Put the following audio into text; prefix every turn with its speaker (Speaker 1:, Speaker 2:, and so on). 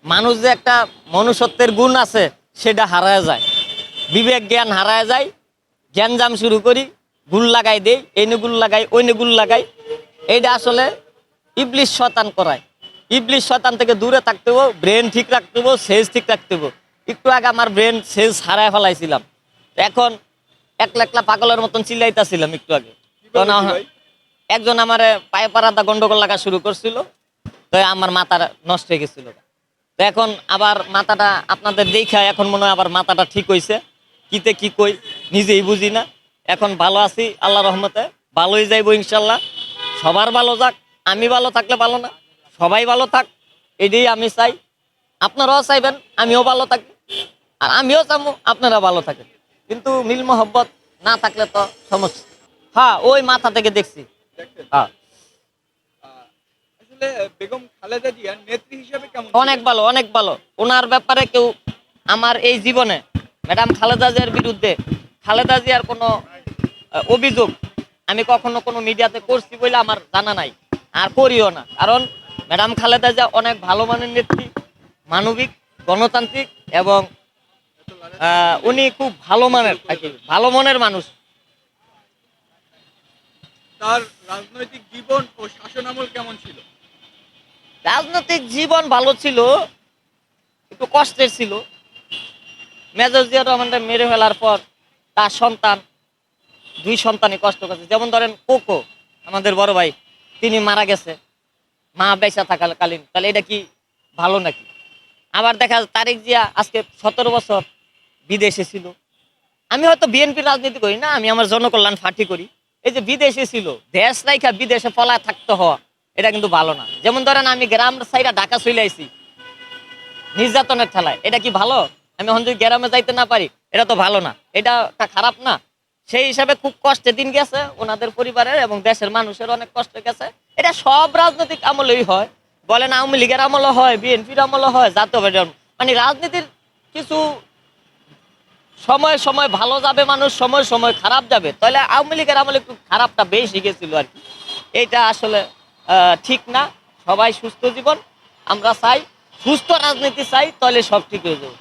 Speaker 1: মানুষ যে একটা মনুষ্যত্বের গুণ আছে সেটা হারায় যায়, বিবেক জ্ঞান হারায় যায়। জ্ঞানজাম শুরু করি, গুল লাগাই দেই, এনে গুল লাগাই ওইনে গুল লাগাই। এইটা আসলে ইবলিশ শয়তান করায়। ইবলিশ শয়তান থেকে দূরে থাকতে হবো, ব্রেন ঠিক রাখতে হবো, সেজ ঠিক রাখতে হবো। একটু আগে আমার ব্রেন সেজ হারায় ফেলাইছিলাম, এখন একলা একলা পাগলের মতন চিল্লাইতেছিলাম একটু আগে। একজন আমার পায়ে পাড়াটা গন্ডগোল লাগা শুরু করছিল, তো আমার মাথাটা নষ্ট হয়ে গেছিল। তো এখন আবার মাথাটা আপনাদের দেখা এখন মনে হয় আবার মাথাটা ঠিক হয়েছে। কিতে কি কই নিজেই বুঝি না। এখন ভালো আছি আল্লাহ রহমতে, ভালোই যাইবো ইনশাল্লাহ। সবার ভালো যাক, আমি ভালো থাকলে ভালো না, সবাই ভালো থাক, এটাই আমি চাই। আপনারাও চাইবেন আমিও ভালো থাকি, আর আমিও চাবো আপনারা ভালো থাকেন। কিন্তু মিল মোহব্বত না থাকলে তো সমস্যা। হ্যাঁ, ওই মাথা থেকে দেখছি। হ্যাঁ,
Speaker 2: আসলে বেগম খালেদা জিয়া নেত্রী হিসেবে কেমন
Speaker 1: অনেক
Speaker 2: ছিলেন?
Speaker 1: ভালো, অনেক ভালো। ওনার ব্যাপারে কেউ আমার এই জীবনে ম্যাডাম খালেদা জিয়ার বিরুদ্ধে, খালেদা জিয়ার কোনো অভিযোগ আমি কখনো কোনো মিডিয়াতে করছি বলে আমার জানা নাই, আর করিও না। কারণ ম্যাডাম খালেদা জিয়া অনেক ভালো মানের নেত্রী, মানবিক, গণতান্ত্রিক, এবং উনি খুব ভালো মানের আর কি, ভালো মনের মানুষ।
Speaker 2: তার রাজনৈতিক জীবন ও শাসনামল কেমন ছিল?
Speaker 1: রাজনৈতিক জীবন ভালো ছিল, একটু কষ্টের ছিল। মেজর জিয়া রহমানকে মেরে ফেলার পর তার সন্তান, দুই সন্তানই কষ্ট করছে। যেমন ধরেন কোকো, আমাদের বড় ভাই, তিনি মারা গেছে মা বেঁচে থাকাকালীন, তাহলে এটা কি ভালো নাকি? আবার দেখা যায় তারেক জিয়া আজকে 17 বছর বিদেশে ছিল। আমি হয়তো বিএনপির রাজনীতি করি না, আমি আমার জনকল্যাণ পার্টি করি। এই যে বিদেশে ছিল, দেশ রাইখা বিদেশে পলায় থাকতে হওয়া, এটা কিন্তু ভালো না। যেমন ধরেন আমি গ্রাম সাইডা ঢাকা চলে আইছি নির্যাতনের ঠেলায়, এটা কি ভালো? আমি এখন যদি গ্রামে যাইতে না পারি, এটা তো ভালো না, এটা একটা খারাপ না। সেই হিসাবে খুব কষ্টে দিন গেছে ওনাদের পরিবারের, এবং দেশের মানুষের অনেক কষ্ট গেছে। এটা সব রাজনৈতিক আমলেই হয়, বলেন আওয়ামী লীগের আমলও হয়, বিএনপির আমলও হয়, জাতীয় পার্টির মানে রাজনীতির কিছু সময় সময় ভালো যাবে মানুষ, সময় সময় খারাপ যাবে। তাহলে আওয়ামী লীগের আমলে একটু খারাপটা বেশি গেছিল আর কি। এইটা আসলে ঠিক না। সবাই সুস্থ জীবন আমরা চাই, সুস্থ রাজনীতি চাই, তাহলে সব ঠিক হয়ে যাবে।